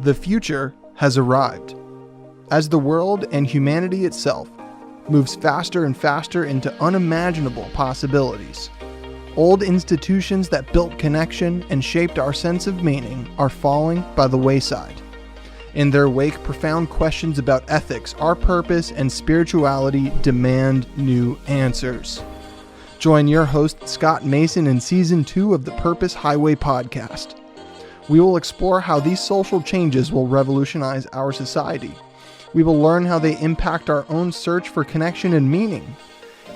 The future has arrived. As the world and humanity itself moves faster and faster into unimaginable possibilities, old institutions that built connection and shaped our sense of meaning are falling by the wayside. In their wake, profound questions about ethics, our purpose, and spirituality demand new answers. Join your host, Scott Mason, in Season 2 of the Purpose Highway podcast. We will explore how these social changes will revolutionize our society. We will learn how they impact our own search for connection and meaning.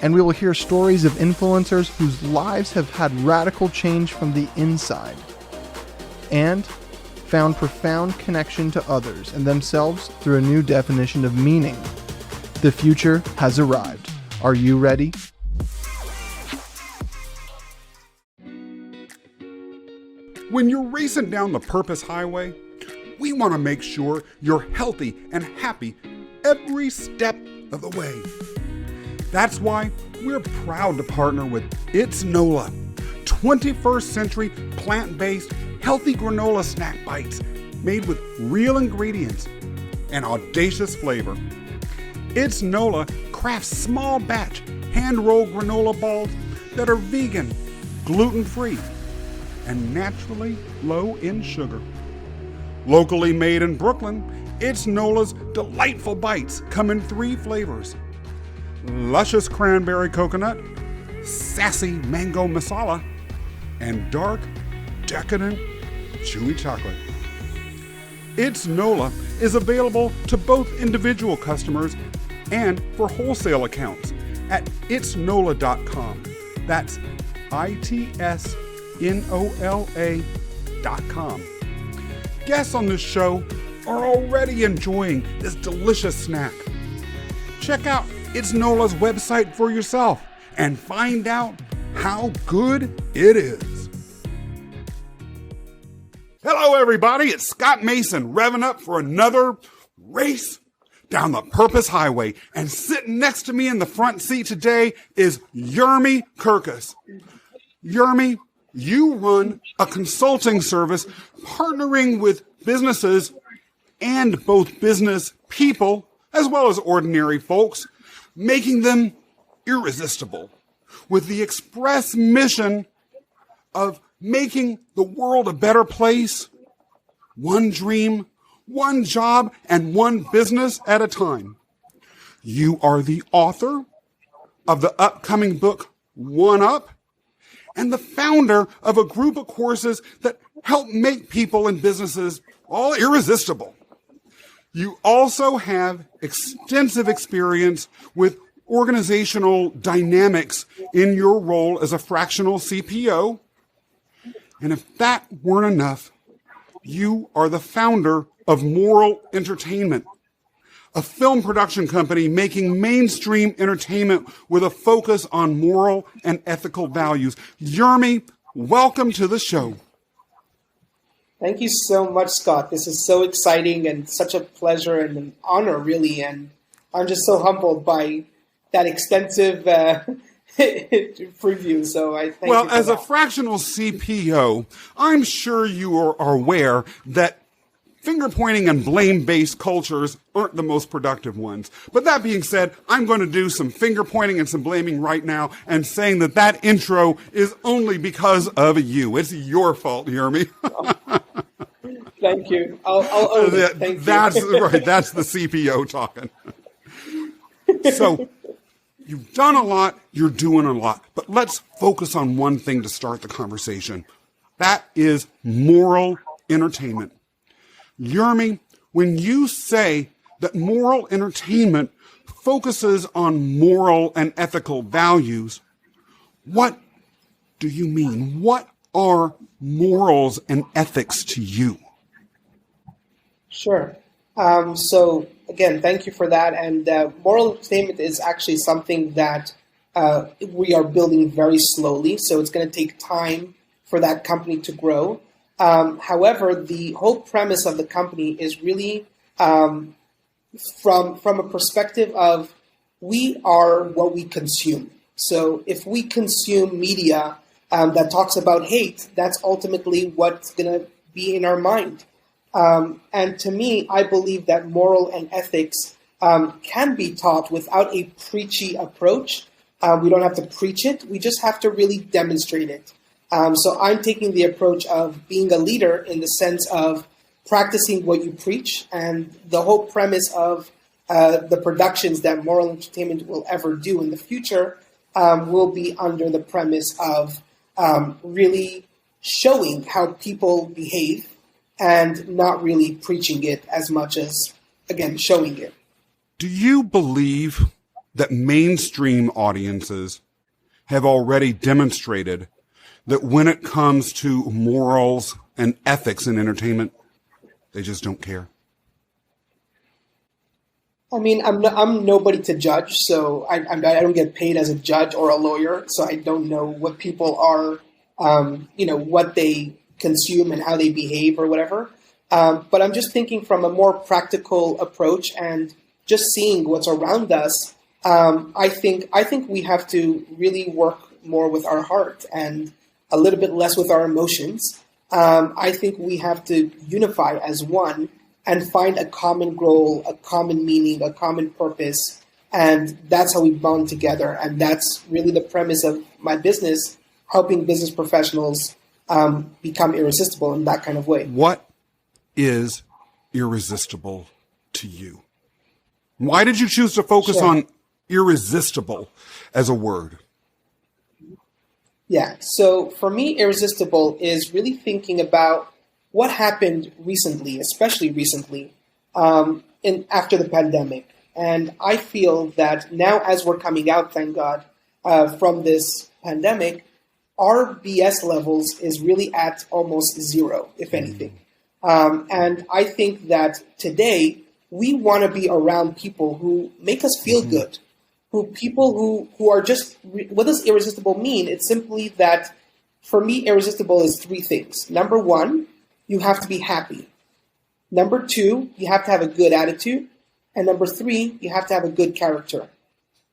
And we will hear stories of influencers whose lives have had radical change from the inside and found profound connection to others and themselves through a new definition of meaning. The future has arrived. Are you ready? When you're racing down the Purpose Highway, we want to make sure you're healthy and happy every step of the way. That's why we're proud to partner with It's NOLA, 21st century plant-based healthy granola snack bites made with real ingredients and audacious flavor. It's NOLA crafts small batch hand-rolled granola balls that are vegan, gluten-free, and naturally low in sugar. Locally made in Brooklyn, It's NOLA's delightful bites come in 3 flavors: luscious cranberry coconut, sassy mango masala, and dark, decadent, chewy chocolate. It's NOLA is available to both individual customers and for wholesale accounts at itsnola.com. That's itsnola.com. Guests on this show are already enjoying this delicious snack. Check out It's NOLA's website for yourself and find out how good it is. Hello, everybody. It's Scott Mason revving up for another race down the Purpose Highway. And sitting next to me in the front seat today is Yermi Kurkus. Yermi, you run a consulting service partnering with businesses and both business people as well as ordinary folks, making them irresistible with the express mission of making the world a better place, one dream, one job, and one business at a time. You are the author of the upcoming book, One Up, and the founder of a group of courses that help make people and businesses all irresistible. You also have extensive experience with organizational dynamics in your role as a fractional CPO. And if that weren't enough, you are the founder of Moral Entertainment, a film production company making mainstream entertainment with a focus on moral and ethical values. Yermi, welcome to the show. Thank you so much, Scott. This is so exciting and such a pleasure and an honor, really. And I'm just so humbled by that extensive preview. So I thank you. Well, as a fractional CPO, I'm sure you are aware that finger pointing and blame-based cultures aren't the most productive ones. But that being said, I'm going to do some finger pointing and some blaming right now and saying that intro is only because of you. It's your fault, Yermi. Thank you. I'll own it. Thank that's you. Right. That's the CPO talking. So you've done a lot. You're doing a lot. But let's focus on one thing to start the conversation. That is moral entertainment. Yermi, when you say that moral entertainment focuses on moral and ethical values, what do you mean? What are morals and ethics to you? Sure. So again, thank you for that. And moral entertainment is actually something that we are building very slowly. So it's going to take time for that company to grow. However, the whole premise of the company is really from a perspective of we are what we consume. So if we consume media that talks about hate, that's ultimately what's going to be in our mind. And to me, I believe that moral and ethics can be taught without a preachy approach. We don't have to preach it. We just have to really demonstrate it. So I'm taking the approach of being a leader in the sense of practicing what you preach. And the whole premise of the productions that Moral Entertainment will ever do in the future will be under the premise of really showing how people behave and not really preaching it as much as, again, showing it. Do you believe that mainstream audiences have already demonstrated that when it comes to morals and ethics in entertainment, they just don't care? I mean, I'm nobody to judge, so I don't get paid as a judge or a lawyer, so I don't know what people are, what they consume and how they behave or whatever. But I'm just thinking from a more practical approach and just seeing what's around us. I think we have to really work more with our heart and a little bit less with our emotions. I think we have to unify as one and find a common goal, a common meaning, a common purpose. And that's how we bond together. And that's really the premise of my business, helping business professionals become irresistible in that kind of way. What is irresistible to you? Why did you choose to focus on irresistible as a word? Yeah, so for me, irresistible is really thinking about what happened recently, especially recently, after the pandemic. And I feel that now as we're coming out, thank God, from this pandemic, our BS levels is really at almost zero, if anything. And I think that today we want to be around people who make us feel good, people who are just, what does irresistible mean? It's simply that, for me, irresistible is three things. Number one, you have to be happy. Number two, you have to have a good attitude. And number three, you have to have a good character.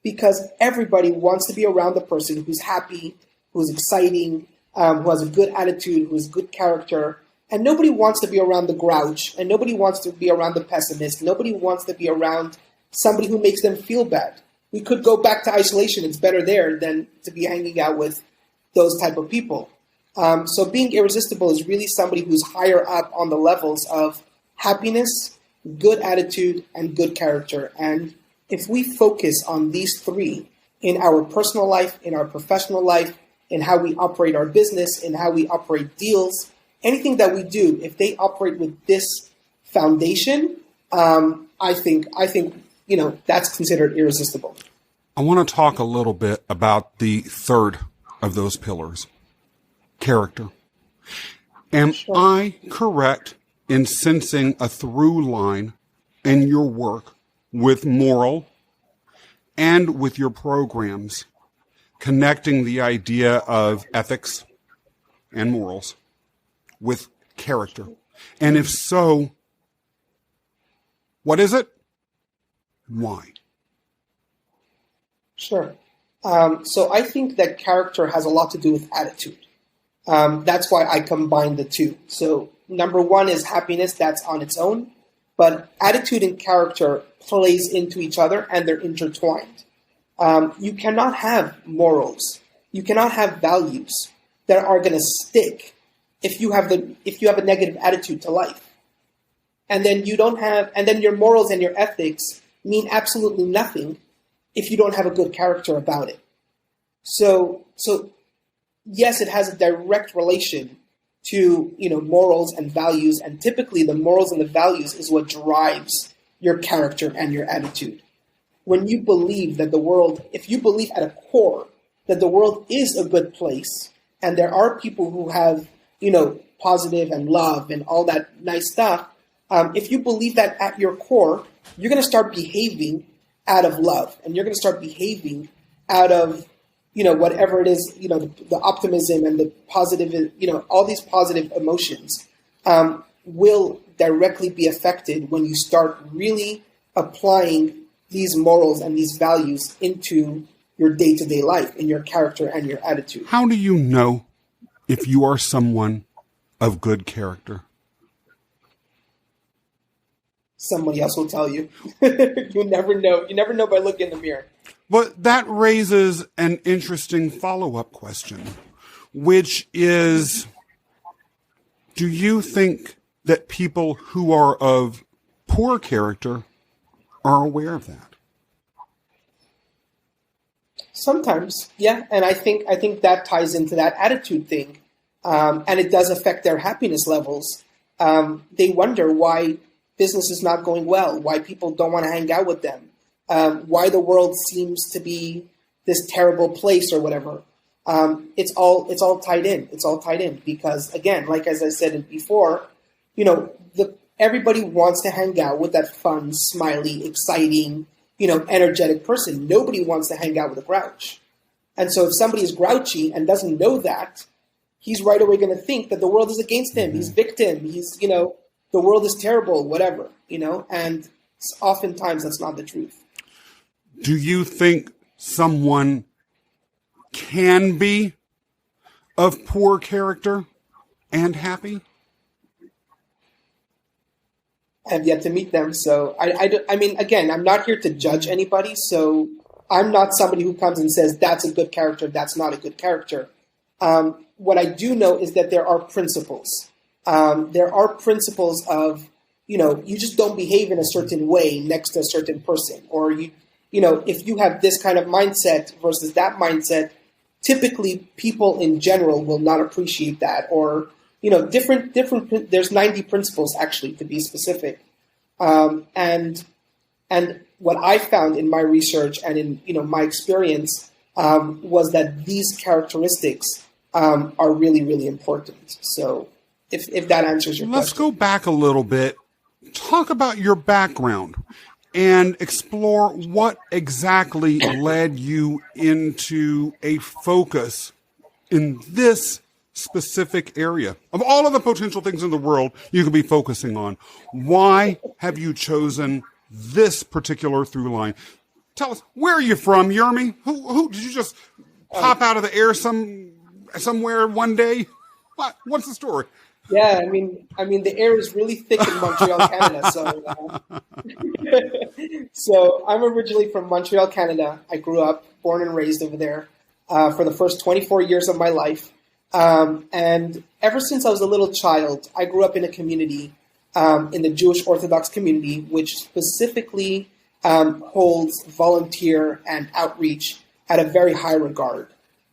Because everybody wants to be around the person who's happy, who's exciting, who has a good attitude, who has good character. And nobody wants to be around the grouch, and nobody wants to be around the pessimist. Nobody wants to be around somebody who makes them feel bad. We could go back to isolation. It's better there than to be hanging out with those type of people. So being irresistible is really somebody who's higher up on the levels of happiness, good attitude, and good character. And if we focus on these three in our personal life, in our professional life, in how we operate our business, in how we operate deals, anything that we do, if they operate with this foundation, I think that's considered irresistible. I want to talk a little bit about the third of those pillars, character. Am I correct in sensing a through line in your work with moral and with your programs, connecting the idea of ethics and morals with character? And if so, what is it? Why? Sure. So I think that character has a lot to do with attitude. That's why I combine the two. So number one is happiness. That's on its own. But attitude and character plays into each other, and they're intertwined. You cannot have morals. You cannot have values that are going to stick if you have a negative attitude to life. And then your morals and your ethics mean absolutely nothing if you don't have a good character about it. So yes, it has a direct relation to, morals and values. And typically the morals and the values is what drives your character and your attitude. When you believe that if you believe at a core that the world is a good place, and there are people who have, positive and love and all that nice stuff, if you believe that at your core, you're going to start behaving out of love, and you're going to start behaving out of, whatever it is, the optimism and the positive, all these positive emotions will directly be affected when you start really applying these morals and these values into your day-to-day life, in your character and your attitude. How do you know if you are someone of good character? Somebody else will tell you. You never know. You never know by looking in the mirror. But that raises an interesting follow-up question, which is, do you think that people who are of poor character are aware of that? Sometimes, yeah. And I think that ties into that attitude thing. And it does affect their happiness levels. They wonder why business is not going well, why people don't want to hang out with them. Why the world seems to be this terrible place or whatever. It's all tied in. It's all tied in because, again, like as I said before, everybody wants to hang out with that fun, smiley, exciting, energetic person. Nobody wants to hang out with a grouch. And so if somebody is grouchy and doesn't know that, he's right away going to think that the world is against him. He's victim. He's, the world is terrible, whatever, and oftentimes that's not the truth. Do you think someone can be of poor character and happy? I have yet to meet them. So I mean, again, I'm not here to judge anybody. So I'm not somebody who comes and says, that's a good character. That's not a good character. What I do know is that there are principles. There are principles of, you just don't behave in a certain way next to a certain person, or if you have this kind of mindset versus that mindset, typically people in general will not appreciate that, or, different, there's 90 principles actually, to be specific. And what I found in my research and in, my experience, was that these characteristics, are really, really important. So if that answers your question. Let's go back a little bit. Talk about your background and explore what exactly led you into a focus in this specific area. Of all of the potential things in the world you could be focusing on, why have you chosen this particular through line? Tell us, where are you from, Yermi? Who did you just pop out of the air somewhere one day? What's the story? Yeah, I mean, the air is really thick in Montreal, Canada. So I'm originally from Montreal, Canada. I grew up, born and raised over there for the first 24 years of my life. And ever since I was a little child, I grew up in a community, in the Jewish Orthodox community, which specifically holds volunteer and outreach at a very high regard.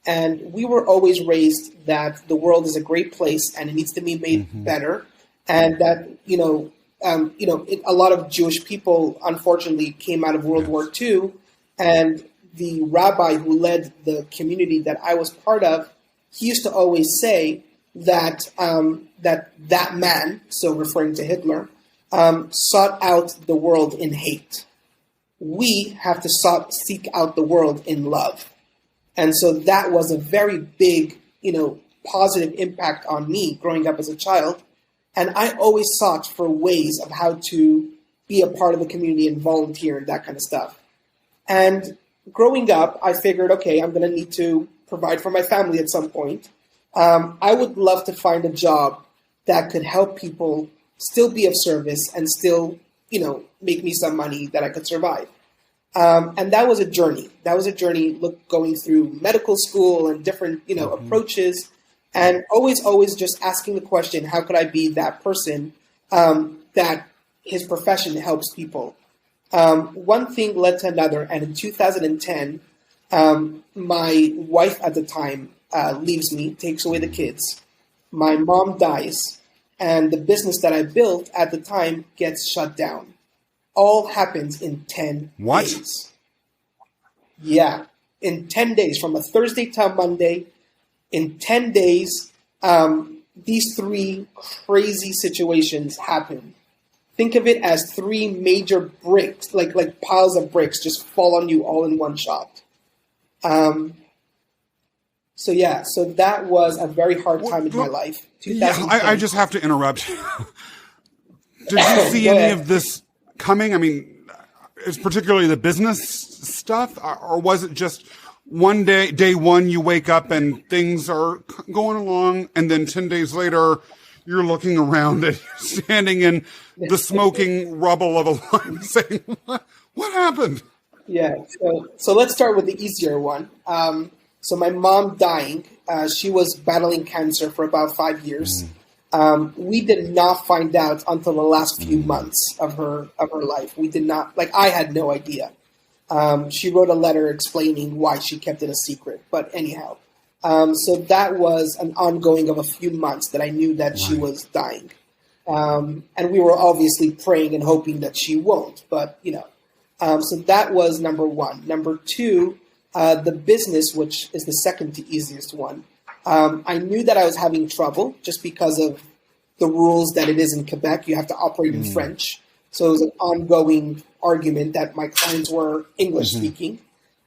And we were always raised that the world is a great place and it needs to be made better. And that, a lot of Jewish people, unfortunately, came out of World War II. And the rabbi who led the community that I was part of, he used to always say that that man, so referring to Hitler, sought out the world in hate. We have to seek out the world in love. And so that was a very big, positive impact on me growing up as a child. And I always sought for ways of how to be a part of the community and volunteer and that kind of stuff. And growing up, I figured, okay, I'm going to need to provide for my family at some point. I would love to find a job that could help people still be of service and still, make me some money that I could survive. And that was a journey. Going through medical school and different, approaches, and always just asking the question, how could I be that person that his profession helps people? One thing led to another, and in 2010, my wife at the time leaves me, takes away the kids. My mom dies, and the business that I built at the time gets shut down. All happens in 10 days. Yeah, in 10 days, from a Thursday to a Monday, in 10 days, these three crazy situations happen. Think of it as three major bricks, like piles of bricks just fall on you all in one shot. So that was a very hard time in my life. Yeah, I just have to interrupt. Did you see any of this coming? I mean, it's particularly the business stuff, or was it just one day one, you wake up and things are going along, and then 10 days later, you're looking around and you're standing in the smoking rubble of a line saying, what happened? Yeah. So let's start with the easier one. So my mom dying, she was battling cancer for about 5 years. We did not find out until the last few months of her life. We did not, like, I had no idea. She wrote a letter explaining why she kept it a secret. But anyhow, so that was an ongoing of a few months that I knew that she was dying. And we were obviously praying and hoping that she won't. But, so that was number one. Number two, the business, which is the second to easiest one. I knew that I was having trouble just because of the rules that it is in Quebec. You have to operate in French. So it was an ongoing argument that my clients were English speaking.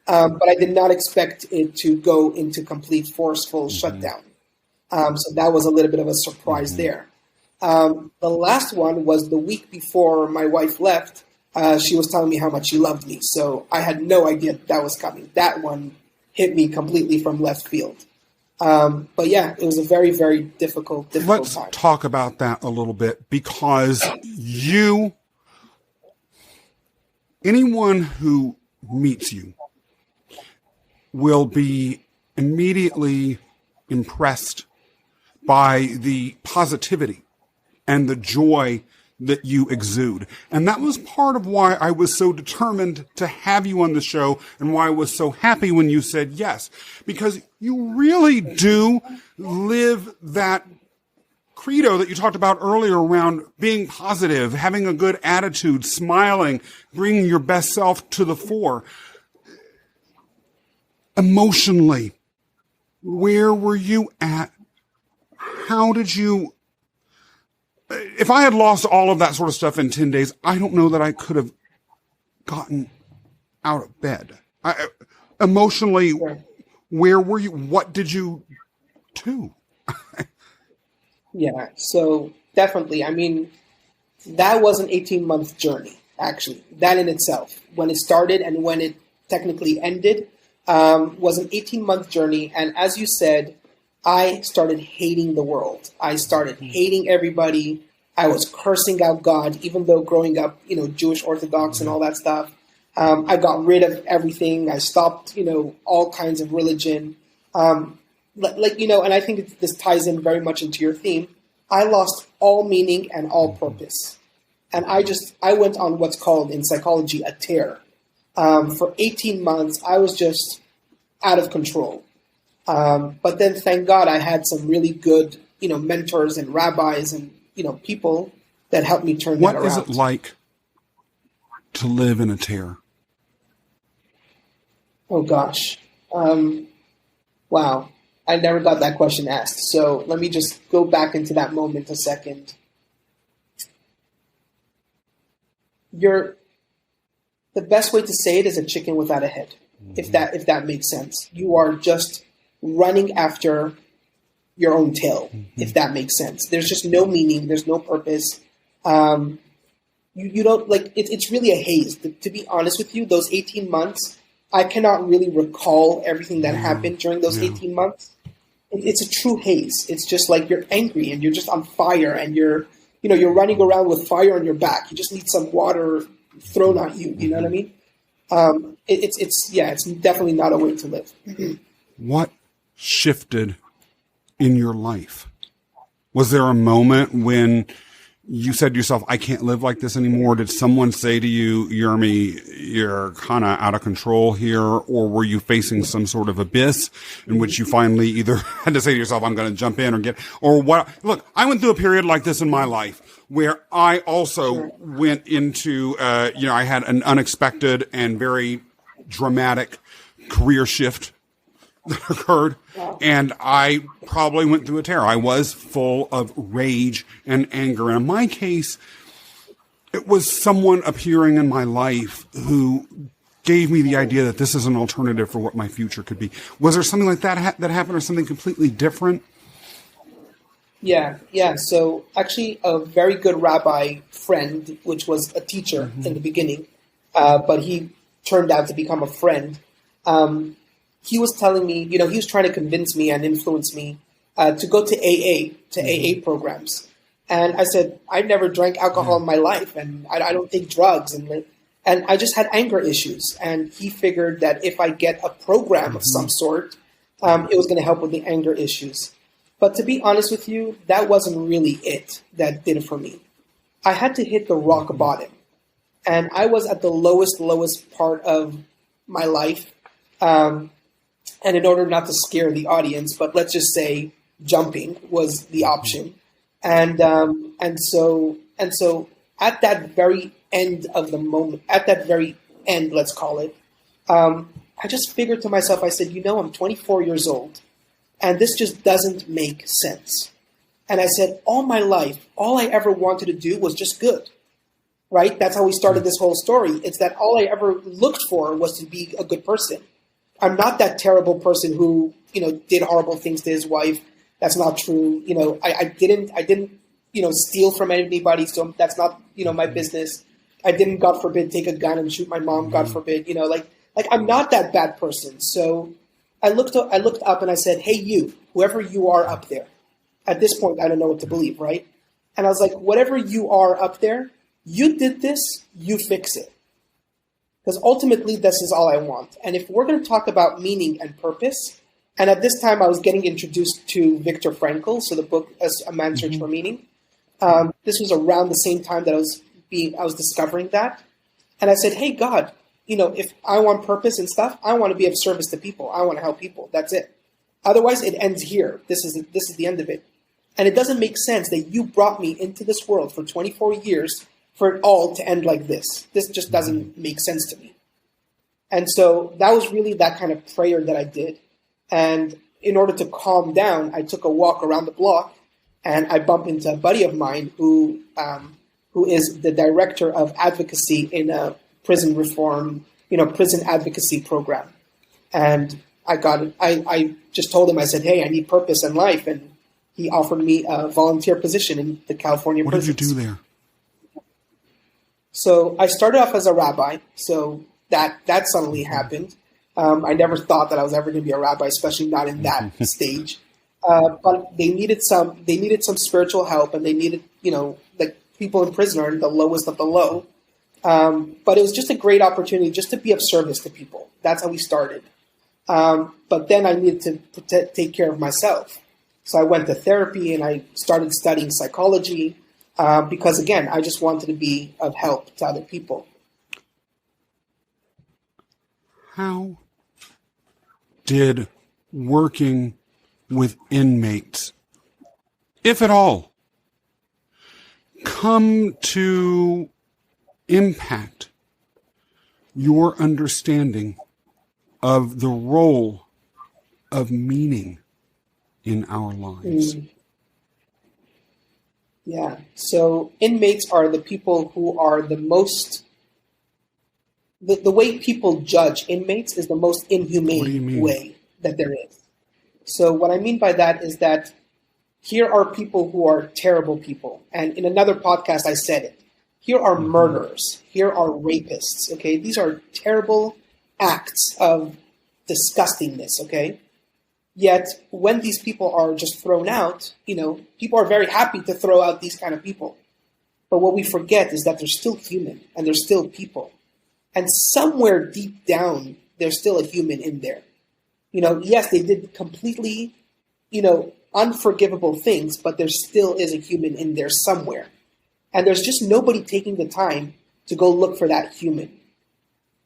But I did not expect it to go into complete forceful shutdown. So that was a little bit of a surprise there. The last one was the week before my wife left. She was telling me how much she loved me. So I had no idea that was coming. That one hit me completely from left field. But yeah, it was a very, very difficult time. Let's talk about that a little bit, because anyone who meets you will be immediately impressed by the positivity and the joy that you exude. And that was part of why I was so determined to have you on the show, and why I was so happy when you said yes, because you really do live that credo that you talked about earlier around being positive, having a good attitude, smiling, bringing your best self to the fore. Emotionally, where were you at? How did you... If I had lost all of that sort of stuff in 10 days, I don't know that I could have gotten out of bed. Emotionally, where were you? What did you do? Yeah, so definitely. I mean, that was an 18-month journey, actually. That in itself, when it started and when it technically ended, was an 18-month journey. And as you said, I started hating the world. I started hating everybody. I was cursing out God, even though growing up, Jewish Orthodox and all that stuff. I got rid of everything. I stopped, all kinds of religion. And I think this ties in very much into your theme. I lost all meaning and all purpose. And I went on what's called in psychology a tear. For 18 months, I was just out of control. But then, thank God, I had some really good, mentors and rabbis and, people that helped me turn that around. What is it like to live in a tear? Oh, gosh. Wow. I never got that question asked. So let me just go back into that moment a second. The best way to say it is a chicken without a head, if that makes sense. You are just running after your own tail, if that makes sense. There's just no meaning. There's no purpose. You don't it's really a haze. To be honest with you, those 18 months, I cannot really recall everything that happened during those 18 months. It's a true haze. It's just like you're angry and you're just on fire and you're running around with fire on your back. You just need some water thrown at you. You know what I mean? It's definitely not a way to live. What shifted in your life? Was there a moment when you said to yourself, I can't live like this anymore? Did someone say to you, Yermi, you're kind of out of control here? Or were you facing some sort of abyss in which you finally either had to say to yourself, I'm going to jump in or what? Look, I went through a period like this in my life where I also went into, I had an unexpected and very dramatic career shift that occurred, and I probably went through a tear. I was full of rage and anger. And in my case, it was someone appearing in my life who gave me the idea that this is an alternative for what my future could be. Was there something like that that happened, or something completely different? Yeah. So actually, a very good rabbi friend, which was a teacher in the beginning, but he turned out to become a friend. He was telling me, he was trying to convince me and influence me to go to AA programs. And I said, I've never drank alcohol in my life, and I don't take drugs. And I just had anger issues. And he figured that if I get a program of some sort, it was going to help with the anger issues. But to be honest with you, that wasn't really it that did it for me. I had to hit the rock bottom. And I was at the lowest part of my life. And in order not to scare the audience, but let's just say jumping was the option. And so at that very end of the moment, at that very end, let's call it, I just figured to myself, I said, I'm 24 years old, and this just doesn't make sense. And I said, all my life, all I ever wanted to do was just good, right? That's how we started this whole story. It's that all I ever looked for was to be a good person. I'm not that terrible person who, did horrible things to his wife. That's not true. I didn't, steal from anybody. So that's not, my business. I didn't, God forbid, take a gun and shoot my mom. God forbid, like I'm not that bad person. So I looked up and I said, hey, you, whoever you are up there. At this point, I don't know what to believe, right? And I was like, whatever you are up there, you did this, you fix it. Because ultimately, this is all I want. And if we're going to talk about meaning and purpose, and at this time I was getting introduced to Viktor Frankl, so the book as A Man's Search for Meaning. This was around the same time that I was discovering that. And I said, hey, God, if I want purpose and stuff, I want to be of service to people. I want to help people. That's it. Otherwise, it ends here. This is the end of it. And it doesn't make sense that you brought me into this world for 24 years for it all to end like this. This just doesn't make sense to me. And so that was really that kind of prayer that I did. And in order to calm down, I took a walk around the block, and I bumped into a buddy of mine who is the director of advocacy in a prison reform, prison advocacy program. And I just told him, I said, hey, I need purpose in life. And he offered me a volunteer position in the California prisons. What did you do there? So I started off as a rabbi. So that suddenly happened. I never thought that I was ever going to be a rabbi, especially not in that stage. But they needed some spiritual help, and they needed, like people in prison are the lowest of the low. But it was just a great opportunity just to be of service to people. That's how we started. But then I needed to take care of myself. So I went to therapy and I started studying psychology because, again, I just wanted to be of help to other people. How did working with inmates, if at all, come to impact your understanding of the role of meaning in our lives? Yeah. So inmates are the people who are the most, the way people judge inmates is the most inhumane way that there is. So what I mean by that is that here are people who are terrible people. And in another podcast, I said it. Here are murderers. Here are rapists. Okay. These are terrible acts of disgustingness. Okay. Yet when these people are just thrown out, people are very happy to throw out these kind of people. But what we forget is that they're still human and they're still people. And somewhere deep down, there's still a human in there. Yes, they did completely, unforgivable things, but there still is a human in there somewhere. And there's just nobody taking the time to go look for that human.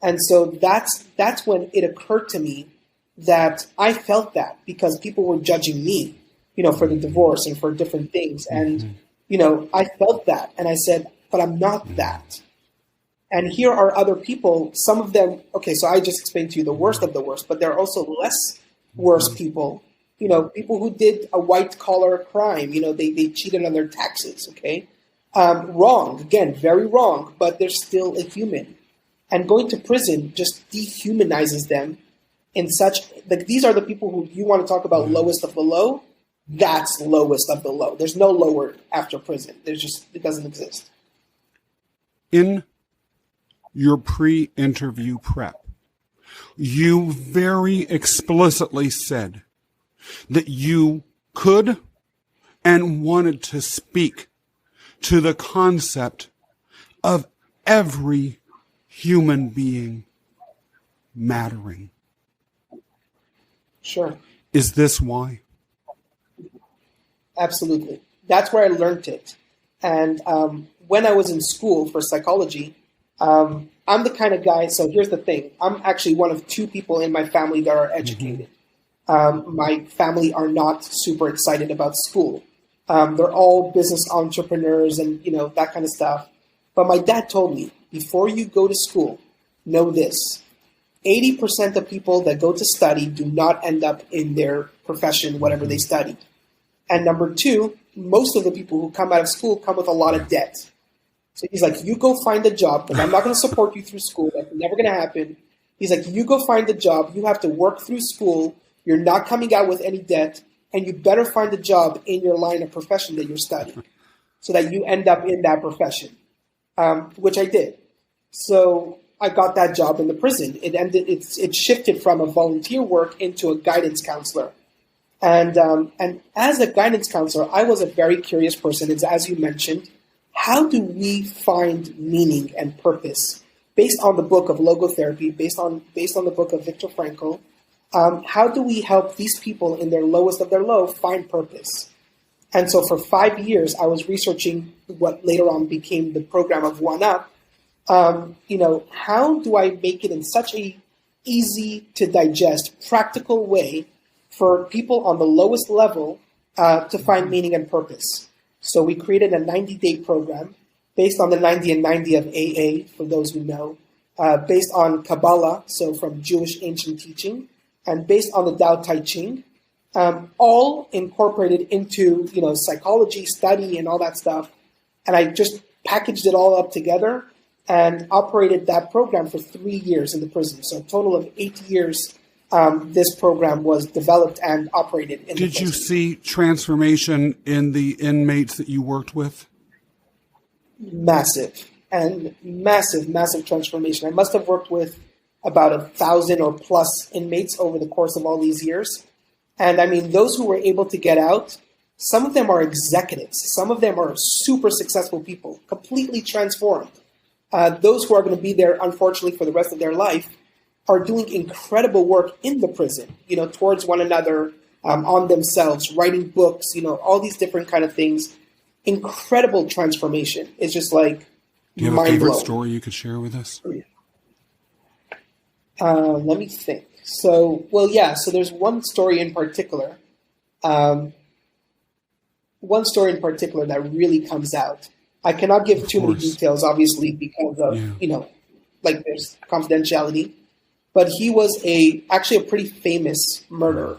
And so that's when it occurred to me that I felt that because people were judging me, for the divorce and for different things. And, I felt that. And I said, but I'm not that. And here are other people, some of them, okay, so I just explained to you the worst of the worst, but there are also less worse people, people who did a white collar crime, they cheated on their taxes, okay? Wrong, again, very wrong, but they're still a human. And going to prison just dehumanizes them in such, like these are the people who you want to talk about lowest of the low, that's lowest of the low. There's no lower after prison. It doesn't exist. In your pre-interview prep, you very explicitly said that you could and wanted to speak to the concept of every human being mattering. Sure. Is this why? Absolutely. That's where I learned it. And when I was in school for psychology, I'm the kind of guy, so here's the thing. I'm actually one of two people in my family that are educated. My family are not super excited about school. They're all business entrepreneurs and, that kind of stuff. But my dad told me, before you go to school, know this. 80% of people that go to study do not end up in their profession, whatever they studied. And number two, most of the people who come out of school come with a lot of debt. So he's like, you go find a job, because I'm not going to support you through school. That's never going to happen. He's like, you go find a job. You have to work through school. You're not coming out with any debt. And you better find a job in your line of profession that you're studying so that you end up in that profession, which I did. So I got that job in the prison. It shifted from a volunteer work into a guidance counselor. And as a guidance counselor, I was a very curious person. It's, as you mentioned, how do we find meaning and purpose based on the book of logotherapy, based on the book of Viktor Frankl? How do we help these people in their lowest of their low find purpose? And so for 5 years, I was researching what later on became the program of One Up. How do I make it in such a easy to digest, practical way for people on the lowest level to find meaning and purpose? So we created a 90-day program based on the 90 and 90 of AA, for those who know, based on Kabbalah, so from Jewish ancient teaching, and based on the Tao Te Ching, all incorporated into, psychology, study, and all that stuff. And I just packaged it all up together and operated that program for 3 years in the prison. So a total of 8 years, this program was developed and operated in the prison. Did you see transformation in the inmates that you worked with? Massive transformation. I must have worked with about 1,000 or plus inmates over the course of all these years. And I mean, those who were able to get out, some of them are executives. Some of them are super successful people, completely transformed. Those who are going to be there, unfortunately, for the rest of their life are doing incredible work in the prison, towards one another, on themselves, writing books, all these different kind of things. Incredible transformation. It's just like do you have a favorite story you could share with us? Let me think. So there's one story in particular. That really comes out. I cannot give too many details, obviously, because of, there's confidentiality. But he was actually a pretty famous murderer.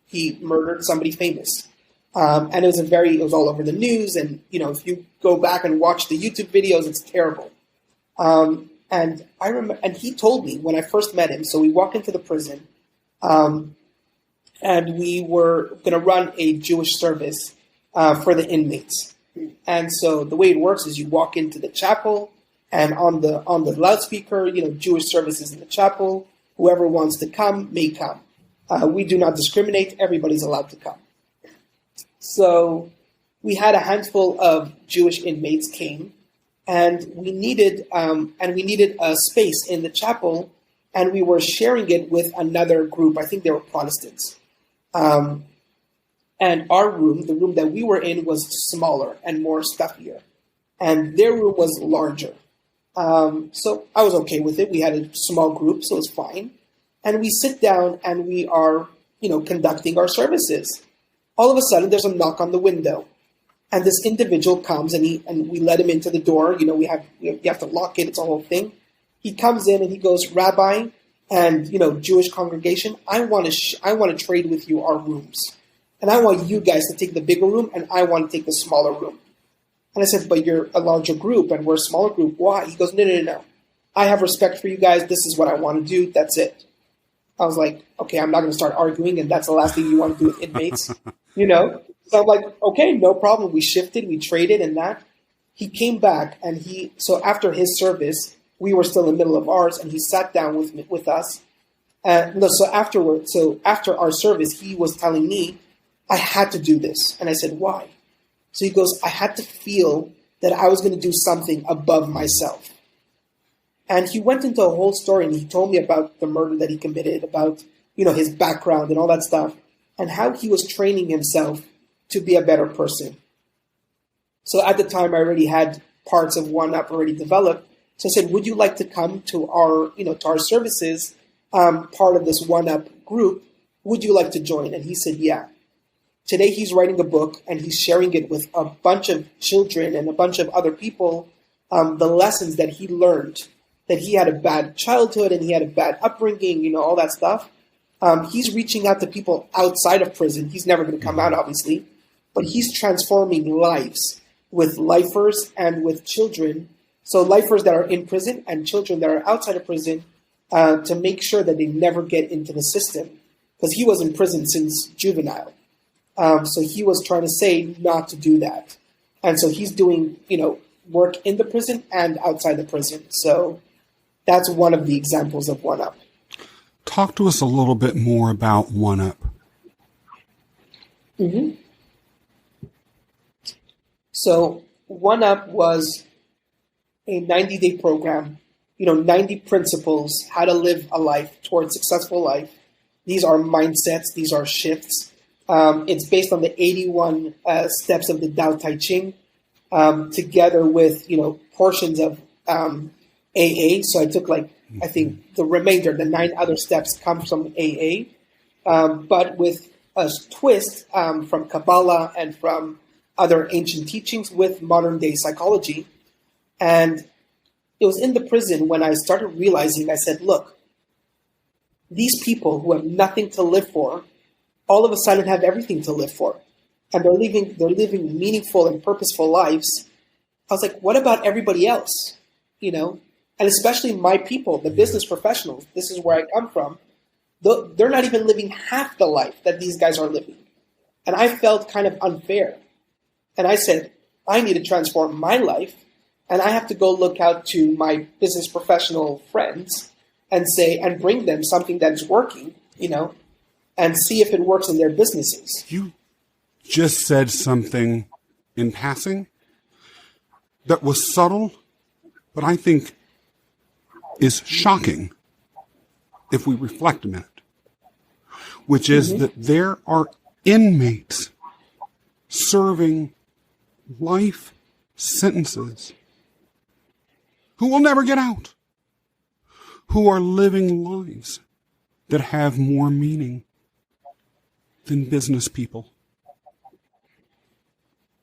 He murdered somebody famous. And it was all over the news. And, if you go back and watch the YouTube videos, it's terrible. And I remember, and he told me when I first met him, so we walked into the prison, and we were going to run a Jewish service for the inmates. And so the way it works is you walk into the chapel, and on the loudspeaker, Jewish services in the chapel. Whoever wants to come may come. We do not discriminate. Everybody's allowed to come. So we had a handful of Jewish inmates came. And we needed a space in the chapel, and we were sharing it with another group. I think they were Protestants. And our room, the room that we were in, was smaller and more stuffier, and their room was larger. So I was okay with it. We had a small group, so it was fine. And we sit down and we are, conducting our services. All of a sudden, there's a knock on the window. And this individual comes and we let him into the door. You have to lock it. It's a whole thing. He comes in and he goes, Rabbi, and Jewish congregation, I want to trade with you our rooms, and I want you guys to take the bigger room, and I want to take the smaller room. And I said, but you're a larger group and we're a smaller group. Why? He goes, no. I have respect for you guys. This is what I want to do. That's it. I was like, okay, I'm not going to start arguing, and that's the last thing you want to do with inmates, So I'm like, okay, no problem. We shifted, we traded, and that. He came back, and so after his service, we were still in the middle of ours, and he sat down with us. So after our service, he was telling me, I had to do this. And I said, why? So he goes, I had to feel that I was going to do something above myself. And he went into a whole story, and he told me about the murder that he committed, about, his background and all that stuff, and how he was training himself to be a better person. So at the time, I already had parts of OneUp already developed. So I said, would you like to come to our services, part of this OneUp group? Would you like to join? And he said, yeah. Today, he's writing a book, and he's sharing it with a bunch of children and a bunch of other people, the lessons that he learned, that he had a bad childhood and he had a bad upbringing, all that stuff. He's reaching out to people outside of prison. He's never going to come out, obviously, but he's transforming lives with lifers and with children. So lifers that are in prison and children that are outside of prison, to make sure that they never get into the system, because he was in prison since juvenile. So he was trying to say not to do that. And so he's doing, work in the prison and outside the prison. So that's one of the examples of OneUp. Talk to us a little bit more about OneUp. Mm-hmm. So OneUp was a 90-day program, 90 principles, how to live a life towards successful life. These are mindsets. These are shifts. It's based on the 81 steps of the Tao Te Ching, together with, portions of AA. So I took I think the remainder, the 9 other steps come from AA, but with a twist from Kabbalah and from other ancient teachings with modern day psychology. And it was in the prison when I started realizing, I said, look, these people who have nothing to live for, all of a sudden have everything to live for. And they're living meaningful and purposeful lives. I was like, what about everybody else? And especially my people, the business professionals, this is where I come from. They're not even living half the life that these guys are living. And I felt kind of unfair. And I said, I need to transform my life. And I have to go look out to my business professional friends and bring them something that is working, and see if it works in their businesses. You just said something in passing that was subtle, but I think is shocking if we reflect a minute, which is that there are inmates serving life sentences who will never get out, who are living lives that have more meaning than business people.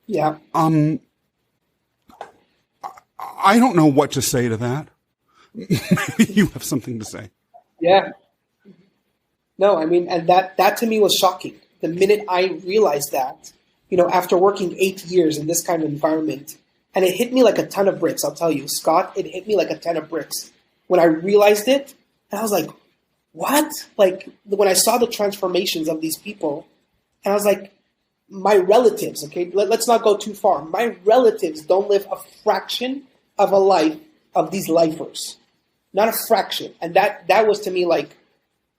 Yeah. I don't know what to say to that. Maybe you have something to say. Yeah. No, I mean, and that to me was shocking. The minute I realized that, after working 8 years in this kind of environment, and it hit me like a ton of bricks, I'll tell you, Scott, it hit me like a ton of bricks. When I realized it, and I was like, what? Like, when I saw the transformations of these people, and I was like, my relatives, okay, let's not go too far. My relatives don't live a fraction of a life of these lifers. Not a fraction. And that was to me like,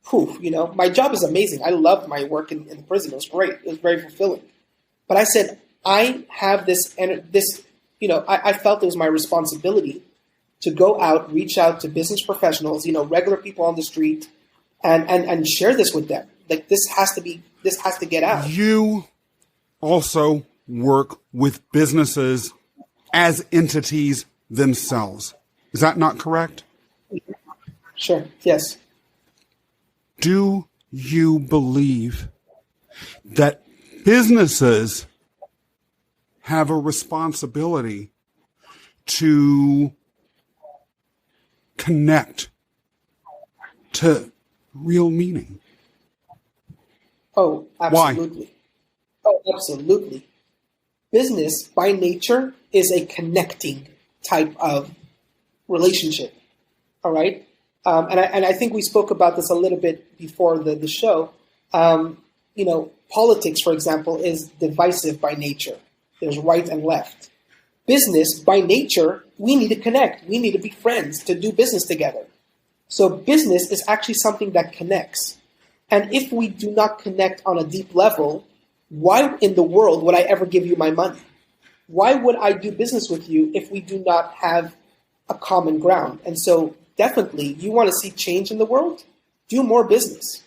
poof, my job is amazing. I loved my work in the prison. It was great. It was very fulfilling. But I said, I have this, I felt it was my responsibility to go out, reach out to business professionals, regular people on the street, and share this with them. Like, this has to get out. You also work with businesses as entities themselves. Is that not correct? Sure. Yes. Do you believe that businesses have a responsibility to connect to real meaning? Oh, absolutely. Why? Oh, absolutely. Business, by nature, is a connecting type of relationship. All right? And I think we spoke about this a little bit before the show. Politics, for example, is divisive by nature. There's right and left. Business, by nature, we need to connect. We need to be friends to do business together. So business is actually something that connects. And if we do not connect on a deep level, why in the world would I ever give you my money? Why would I do business with you if we do not have a common ground? And so definitely, you want to see change in the world? Do more business.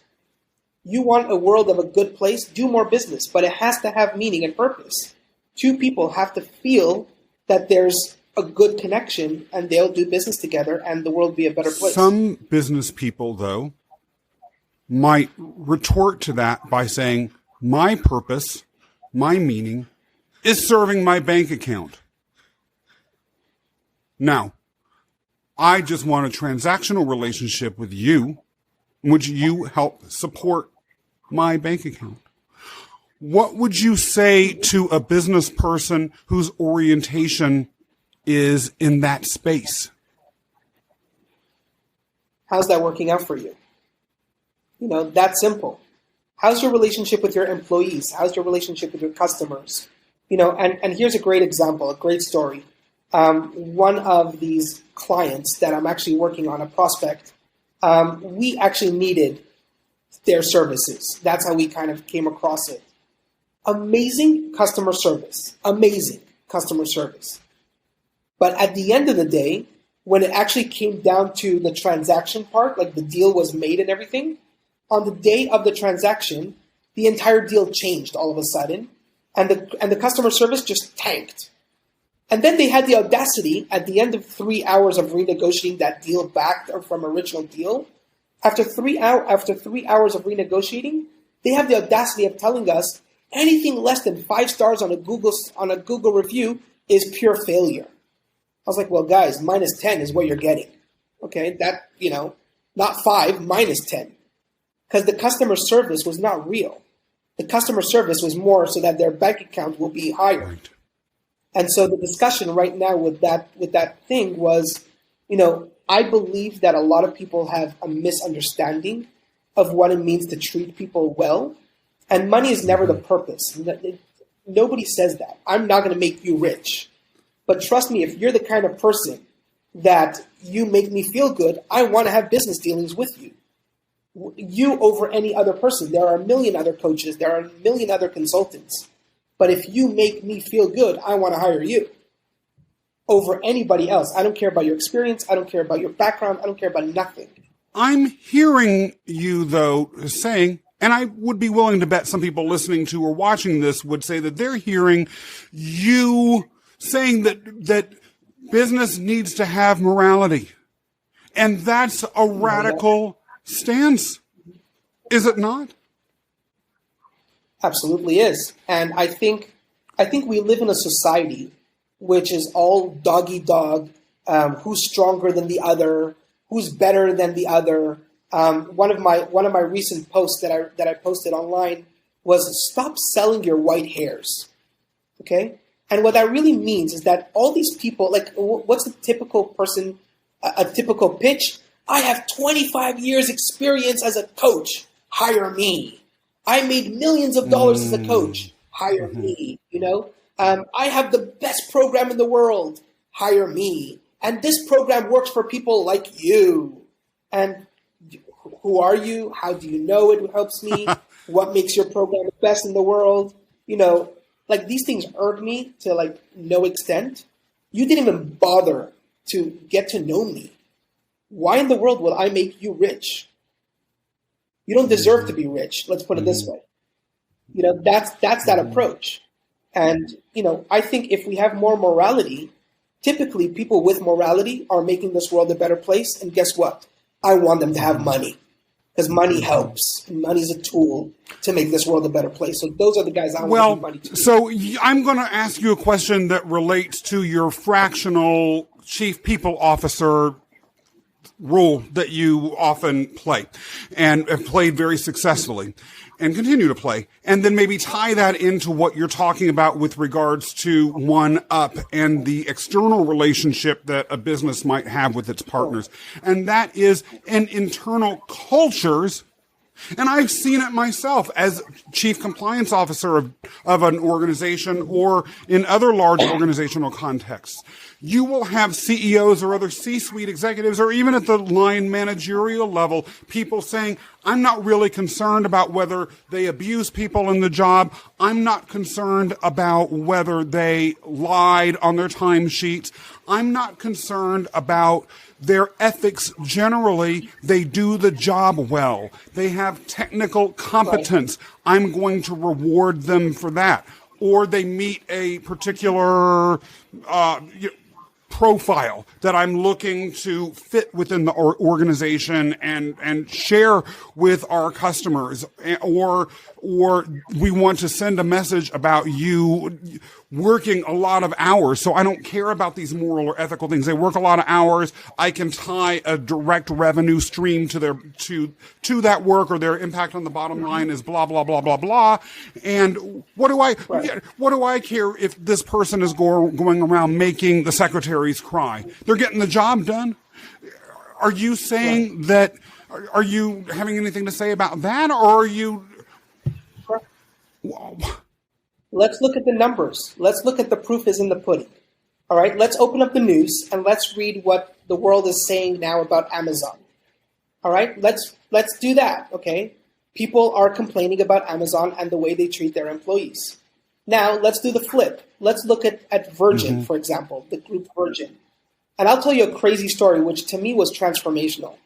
You want a world of a good place? Do more business, but it has to have meaning and purpose. Two people have to feel that there's a good connection and they'll do business together and the world will be a better place. Some business people, though, might retort to that by saying, my purpose, my meaning, is serving my bank account. Now, I just want a transactional relationship with you, in which you help support my bank account. What would you say to a business person whose orientation is in that space? How's that working out for you? That's simple. How's your relationship with your employees? How's your relationship with your customers? And here's a great example, a great story. One of these clients that I'm actually working on, a prospect, we actually needed their services. That's how we kind of came across it. Amazing customer service. But at the end of the day, when it actually came down to the transaction part, like the deal was made and everything, on the day of the transaction, the entire deal changed all of a sudden, and the customer service just tanked. And then they had the audacity at the end of 3 hours of renegotiating that deal back from original deal. After 3 hours of renegotiating, they have the audacity of telling us anything less than 5 stars on a Google review is pure failure. I was like, well, guys, -10 is what you're getting. Okay, that, not 5, -10. Because the customer service was not real. The customer service was more so that their bank account will be higher. Right. And so the discussion right now with that thing was, I believe that a lot of people have a misunderstanding of what it means to treat people well. And money is never the purpose. Nobody says that. I'm not going to make you rich. But trust me, if you're the kind of person that you make me feel good, I want to have business dealings with you. You over any other person. There are a million other coaches. There are a million other consultants. But if you make me feel good, I want to hire you over anybody else. I don't care about your experience. I don't care about your background. I don't care about nothing. I'm hearing you, though, saying, and I would be willing to bet some people listening to or watching this would say that they're hearing you saying that business needs to have morality. And that's a radical stance, is it not? Absolutely is. And I think we live in a society which is all dog eat dog, who's stronger than the other, who's better than the other. One of my recent posts that I posted online was stop selling your white hairs. Okay? And what that really means is that all these people, like, what's a typical person, a typical pitch? I have 25 years experience as a coach. Hire me. I made millions of dollars as a coach. Hire me. I have the best program in the world. Hire me. And this program works for people like you. And who are you? How do you know it helps me? What makes your program the best in the world? These things irk me to no extent. You didn't even bother to get to know me. Why in the world will I make you rich? You don't deserve to be rich. Let's put it this way. That's that approach. And, I think if we have more morality, typically people with morality are making this world a better place. And guess what? I want them to have money because money helps. Money is a tool to make this world a better place. So those are the guys I want to give money to. So I'm going to ask you a question that relates to your fractional chief people officer role that you often play and have played very successfully and continue to play, and then maybe tie that into what you're talking about with regards to one up and the external relationship that a business might have with its partners. And that is an internal cultures And I've seen it myself as chief compliance officer of an organization or in other large organizational contexts. You will have CEOs or other C-suite executives, or even at the line managerial level, people saying, I'm not really concerned about whether they abuse people in the job. I'm not concerned about whether they lied on their timesheets. I'm not concerned about their ethics generally. They do the job well. They have technical competence. I'm going to reward them for that. Or they meet a particular profile that I'm looking to fit within the organization and share with our customers, or we want to send a message about you working a lot of hours. So I don't care about these moral or ethical things. They work a lot of hours. I can tie a direct revenue stream to their to that work, or their impact on the bottom line is blah blah blah blah blah. And what do I care if this person is going around making the secretaries cry? They're getting the job done. Are you saying that? Are you having anything to say about that, or are you? Let's look at the numbers. Let's look at the proof is in the pudding. All right, let's open up the news and let's read what the world is saying now about Amazon. All right, let's do that, okay? People are complaining about Amazon and the way they treat their employees. Now, let's do the flip. Let's look at Virgin, for example, the group Virgin. And I'll tell you a crazy story, which to me was transformational.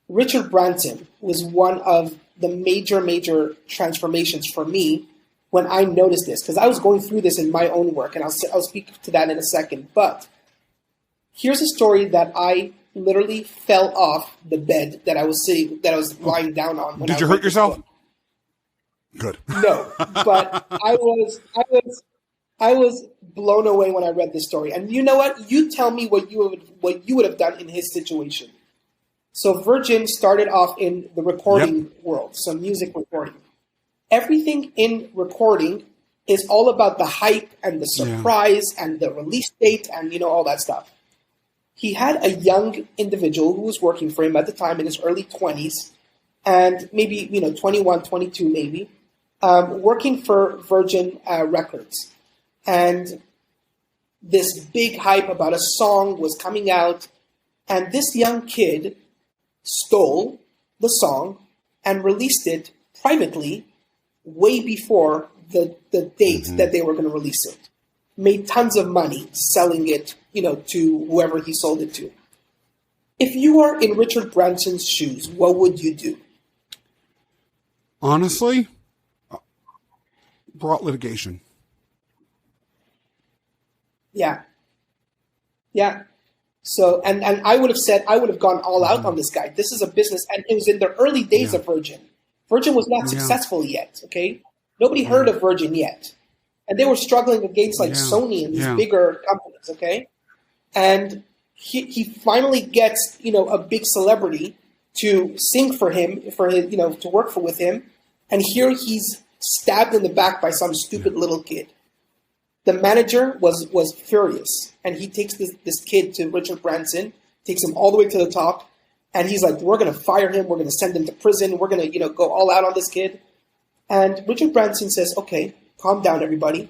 Richard Branson was one of the major transformations for me when I noticed this, because I was going through this in my own work, and I'll speak to that in a second. But here's a story that I literally fell off the bed that I was lying down on. Did you hurt yourself? Good. No, but I was blown away when I read this story. And you know what? You tell me what you would have done in his situation. So Virgin started off in the recording world, so music recording. Everything in recording is all about the hype and the surprise and the release date and, all that stuff. He had a young individual who was working for him at the time in his early 20s and maybe, 21, 22 maybe, working for Virgin Records. And this big hype about a song was coming out, and this young kid stole the song and released it privately way before the date that they were going to release it. Made tons of money selling it, to whoever he sold it to. If you are in Richard Branson's shoes, what would you do? Honestly, brought litigation. Yeah. So, and I would have gone all out on this guy. This is a business, and it was in the early days of Virgin. Virgin was not successful yet, okay? Nobody heard of Virgin yet. And they were struggling against Sony and these bigger companies, okay? And he finally gets, a big celebrity to sing for him, to work with him. And here he's stabbed in the back by some stupid little kid. The manager was furious. And he takes this kid to Richard Branson, takes him all the way to the top. And he's like, we're going to fire him. We're going to send him to prison. We're going to, go all out on this kid. And Richard Branson says, okay, calm down, everybody.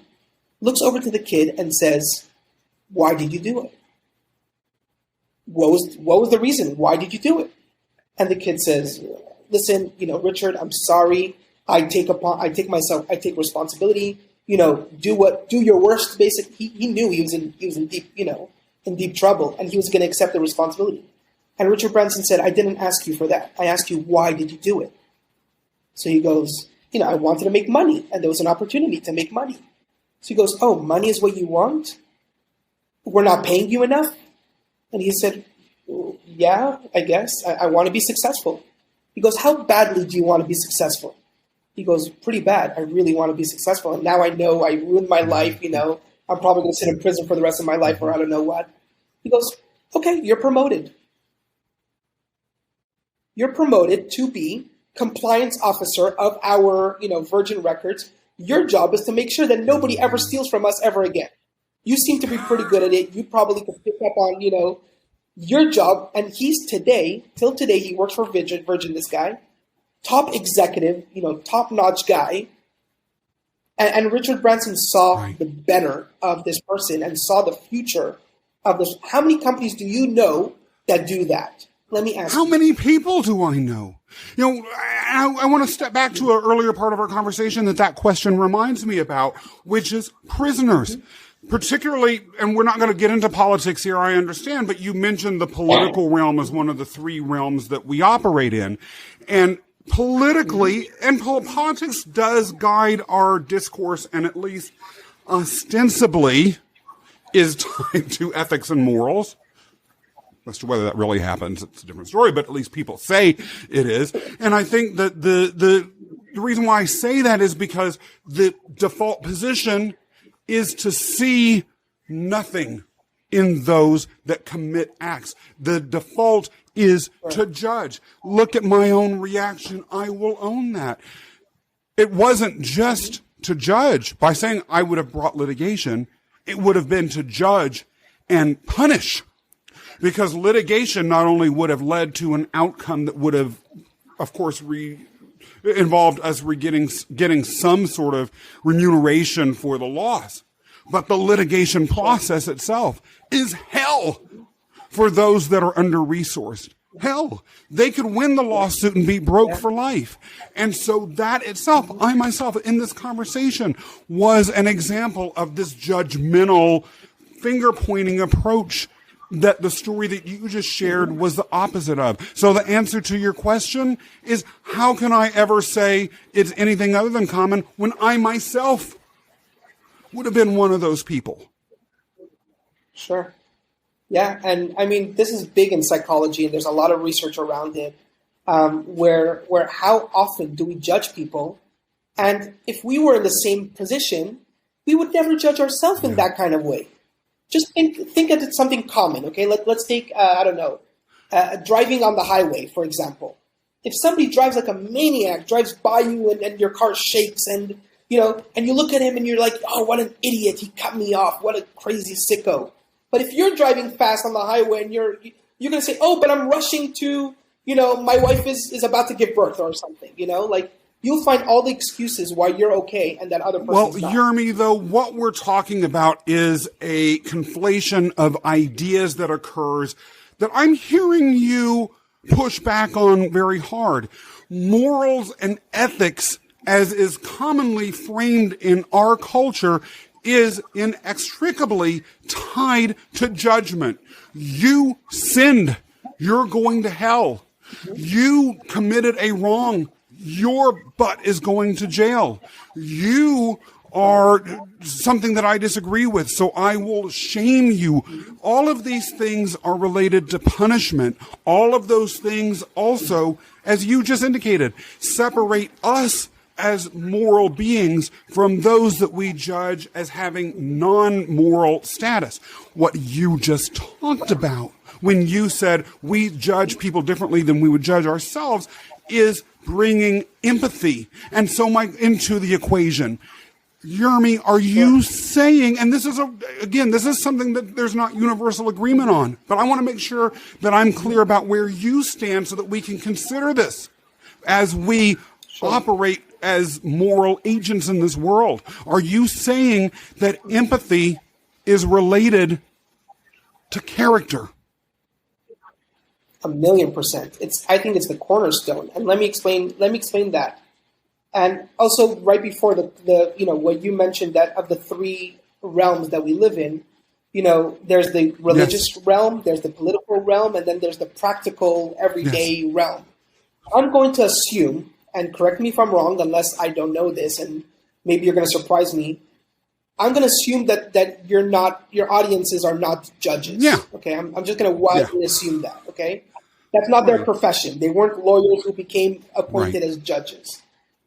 Looks over to the kid and says, why did you do it? What was the reason? Why did you do it? And the kid says, listen, Richard, I'm sorry. I take responsibility. Do your worst. Basically, he knew he was in deep trouble, and he was going to accept the responsibility. And Richard Branson said, I didn't ask you for that. I asked you, why did you do it? So he goes, I wanted to make money, and there was an opportunity to make money. So he goes, oh, money is what you want? We're not paying you enough? And he said, yeah, I guess. I want to be successful. He goes, how badly do you want to be successful? He goes, pretty bad. I really want to be successful. And now I know I ruined my life, I'm probably going to sit in prison for the rest of my life, or I don't know what. He goes, okay, you're promoted. You're promoted to be compliance officer of our, Virgin Records. Your job is to make sure that nobody ever steals from us ever again. You seem to be pretty good at it. You probably could pick up on, your job. And till today, he works for Virgin, this guy. top executive, top-notch guy. And Richard Branson saw the better of this person and saw the future of this. How many companies do you know that do that? Let me ask you. How many people do I know? I want to step back to an earlier part of our conversation that question reminds me about, which is prisoners. Particularly, and we're not going to get into politics here, I understand, but you mentioned the political realm as one of the three realms that we operate in. And politically, and politics does guide our discourse, and at least ostensibly is tied to ethics and morals. As to whether that really happens, it's a different story, but at least people say it is. And I think that the reason why I say that is because the default position is to see nothing in those that commit acts. The default is to judge. Look at my own reaction. I will own that. It wasn't just to judge by saying I would have brought litigation. It would have been to judge and punish. Because litigation not only would have led to an outcome that would have, of course, involved us getting some sort of remuneration for the loss, but the litigation process itself is hell for those that are under-resourced. Hell, they could win the lawsuit and be broke for life. And so that itself, I myself in this conversation was an example of this judgmental finger-pointing approach that the story that you just shared was the opposite of. So the answer to your question is, how can I ever say it's anything other than common when I myself would have been one of those people? Sure. Yeah. And I mean, this is big in psychology, and there's a lot of research around it, where how often do we judge people? And if we were in the same position, we would never judge ourselves in that kind of way. Just think of it something common, okay? Let's take, driving on the highway, for example. If somebody drives like a maniac, drives by you and your car shakes and you look at him and you're like, oh, what an idiot, he cut me off, what a crazy sicko. But if you're driving fast on the highway and you're going to say, oh, but I'm rushing to, my wife is about to give birth or something, you'll find all the excuses why you're okay and that other person's not. Yermi, though, what we're talking about is a conflation of ideas that occurs that I'm hearing you push back on very hard. Morals and ethics, as is commonly framed in our culture, is inextricably tied to judgment. You sinned. You're going to hell. You committed a wrong. Your butt is going to jail. You are something that I disagree with, so I will shame you. All of these things are related to punishment. All of those things also, as you just indicated, separate us as moral beings from those that we judge as having non-moral status. What you just talked about when you said we judge people differently than we would judge ourselves is bringing empathy and so into the equation. Yermi, are you saying, and this is something that there's not universal agreement on, but I want to make sure that I'm clear about where you stand so that we can consider this as we operate as moral agents in this world. Are you saying that empathy is related to character? 1,000,000%. I think it's the cornerstone. And let me explain that. And also right before the what you mentioned, that of the three realms that we live in, there's the religious realm, there's the political realm, and then there's the practical everyday realm. I'm going to assume, and correct me if I'm wrong, unless I don't know this, and maybe you're going to surprise me. I'm going to assume that your audiences are not judges. Yeah. Okay. I'm just going to wildly assume that. Okay. That's not their profession. They weren't lawyers who became appointed as judges.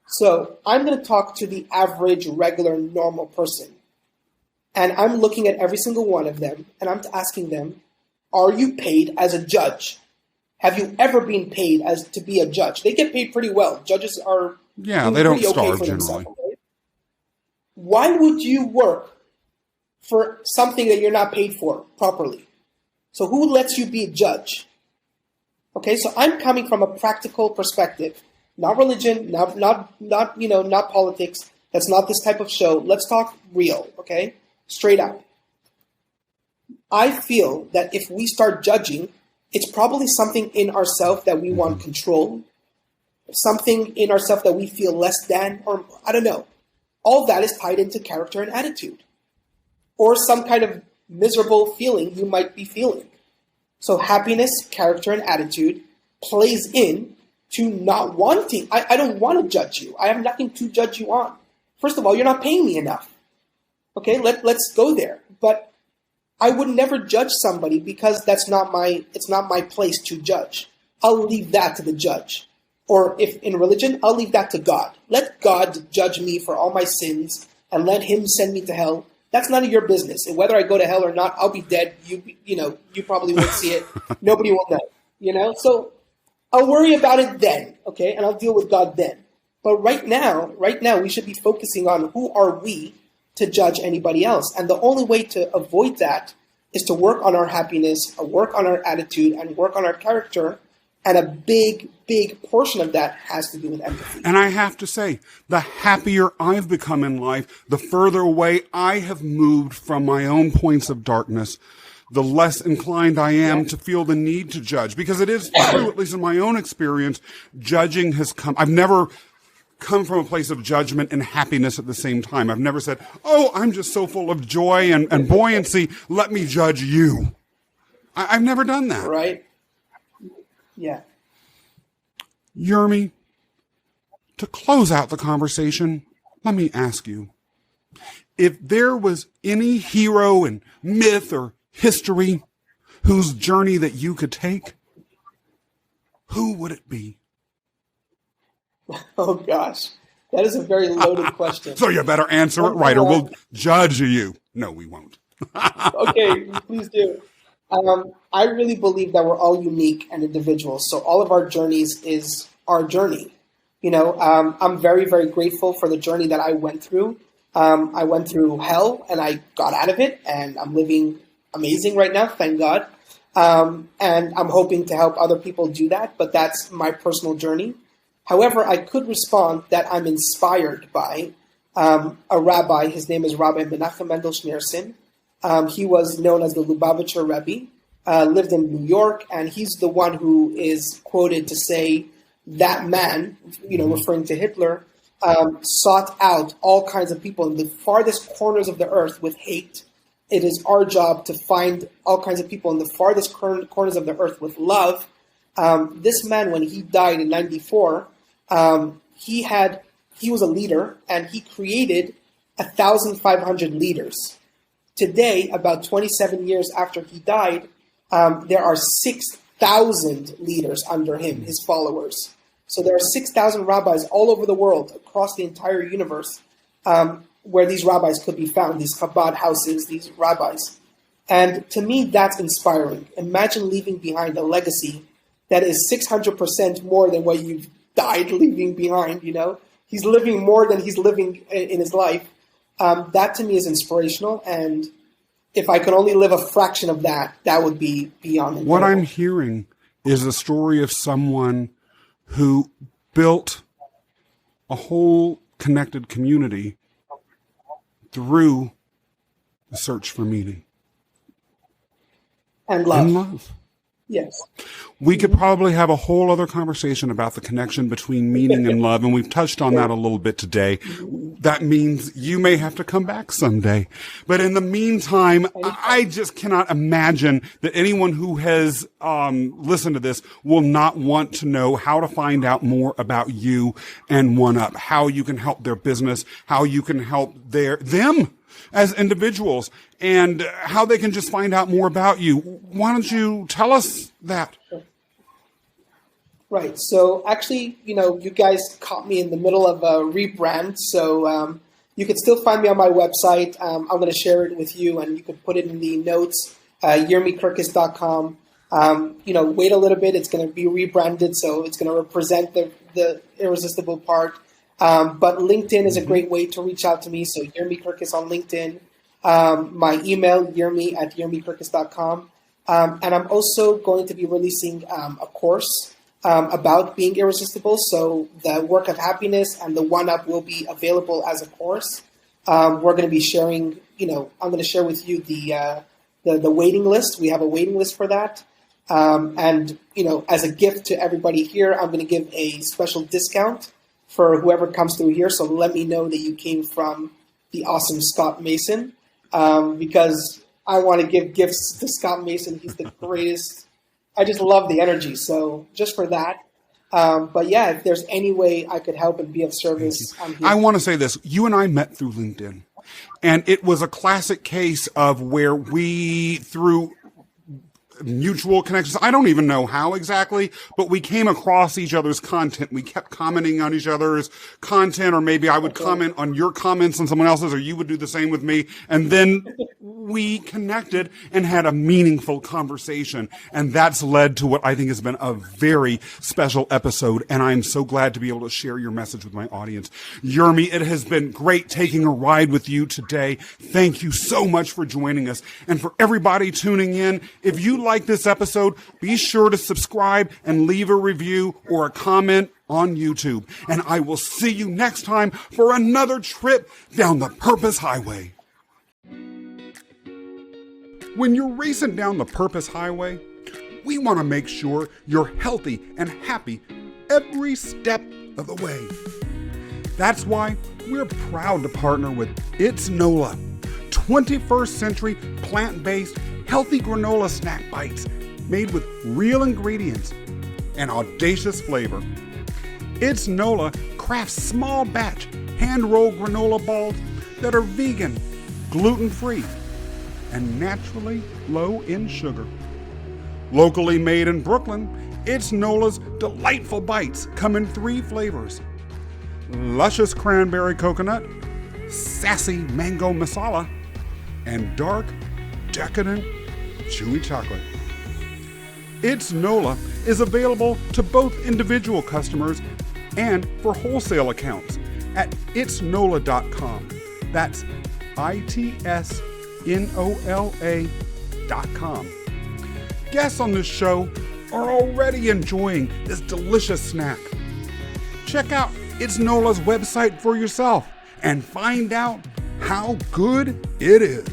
So I'm going to talk to the average, regular, normal person. And I'm looking at every single one of them, and I'm asking them, are you paid as a judge? Have you ever been paid to be a judge? They get paid pretty well. Judges are they don't starve generally. Okay? Why would you work for something that you're not paid for properly? So who lets you be a judge? Okay, so I'm coming from a practical perspective. not religion, not politics. That's not this type of show. Let's talk real, okay? Straight up. I feel that if we start judging, it's probably something in ourselves that we want control, something in ourselves that we feel less than, or I don't know. All that is tied into character and attitude, or some kind of miserable feeling you might be feeling. So happiness, character, and attitude plays in to not wanting. I don't want to judge you. I have nothing to judge you on. First of all, you're not paying me enough. Okay, let's go there. But I would never judge somebody because it's not my place to judge. I'll leave that to the judge. Or if in religion, I'll leave that to God. Let God judge me for all my sins and let him send me to hell. That's none of your business. And whether I go to hell or not, I'll be dead. You probably won't see it. Nobody will know, So I'll worry about it then, okay? And I'll deal with God then. But right now, we should be focusing on who are we to judge anybody else. And the only way to avoid that is to work on our happiness, work on our attitude, and work on our character. And a big portion of that has to do with empathy. And I have to say, the happier I've become in life, the further away I have moved from my own points of darkness, the less inclined I am to feel the need to judge. Because it is true, at least in my own experience, judging has come. I've never come from a place of judgment and happiness at the same time. I've never said, oh, I'm just so full of joy and buoyancy, let me judge you. I've never done that. Right. Yeah. Yermi, to close out the conversation, let me ask you, if there was any hero in myth or history whose journey that you could take, who would it be? Oh, gosh. That is a very loaded question. So you better answer it right or we'll judge you. No, we won't. Okay, please do. I really believe that we're all unique and individual. So all of our journeys is our journey. I'm very, very grateful for the journey that I went through. I went through hell and I got out of it and I'm living amazing right now. Thank God. And I'm hoping to help other people do that, but that's my personal journey. However, I could respond that I'm inspired by a rabbi. His name is Rabbi Menachem Mendel Schneerson. He was known as the Lubavitcher Rebbe, lived in New York, and he's the one who is quoted to say that man, referring to Hitler, sought out all kinds of people in the farthest corners of the earth with hate. It is our job to find all kinds of people in the farthest corners of the earth with love. This man, when he died in 1994, he was a leader, and he created 1,500 leaders. Today, about 27 years after he died, there are 6,000 leaders under him, his followers. So there are 6,000 rabbis all over the world, across the entire universe, where these rabbis could be found, these Chabad houses, these rabbis. And to me, that's inspiring. Imagine leaving behind a legacy that is 600% more than what you've died leaving behind, He's living more than he's living in his life. That to me is inspirational, and if I could only live a fraction of that, that would be beyond incredible. What I'm hearing is a story of someone who built a whole connected community through the search for meaning. And love. And love. Yes. We could probably have a whole other conversation about the connection between meaning and love, and we've touched on that a little bit today. That means you may have to come back someday. But in the meantime, I just cannot imagine that anyone who has listened to this will not want to know how to find out more about you and One Up, how you can help their business, how you can help them as individuals, and how they can just find out more about you. Why don't you tell us that? Right. So actually, you guys caught me in the middle of a rebrand. So you can still find me on my website. I'm going to share it with you, and you can put it in the notes, yermikurkus.com. Wait a little bit. It's going to be rebranded, so it's going to represent the irresistible part. But LinkedIn is a great way to reach out to me. So Yermi Kurkus on LinkedIn. My email, yermi@yermikurkus.com. And I'm also going to be releasing a course about being irresistible. So the Work of Happiness and the 1-Up will be available as a course. We're going to be sharing, I'm going to share with you the waiting list. We have a waiting list for that. And as a gift to everybody here, I'm going to give a special discount for whoever comes through here. So let me know that you came from the awesome Scott Mason, because I want to give gifts to Scott Mason. He's the greatest. I just love the energy. So just for that. But yeah, if there's any way I could help and be of service, I'm here. I want to say this. You and I met through LinkedIn, and it was a classic case of where we, through mutual connections, I don't even know how exactly, but we came across each other's content. We kept commenting on each other's content, or maybe I would comment on your comments on someone else's, or you would do the same with me. And then we connected and had a meaningful conversation. And that's led to what I think has been a very special episode. And I'm so glad to be able to share your message with my audience. Yermi, it has been great taking a ride with you today. Thank you so much for joining us. And for everybody tuning in, if you like this episode, be sure to subscribe and leave a review or a comment on YouTube. And I will see you next time for another trip down the Purpose Highway. When you're racing down the Purpose Highway, we want to make sure you're healthy and happy every step of the way. That's why we're proud to partner with It's NOLA, 21st century plant-based healthy granola snack bites made with real ingredients and audacious flavor. It's NOLA crafts small batch hand-rolled granola balls that are vegan, gluten-free, and naturally low in sugar. Locally made in Brooklyn, It's NOLA's delightful bites come in 3 flavors: luscious cranberry coconut, sassy mango masala, and dark, decadent, chewy chocolate. It's NOLA is available to both individual customers and for wholesale accounts at itsnola.com. That's ITSNOLA.com. Guests on this show are already enjoying this delicious snack. Check out It's NOLA's website for yourself and find out how good it is.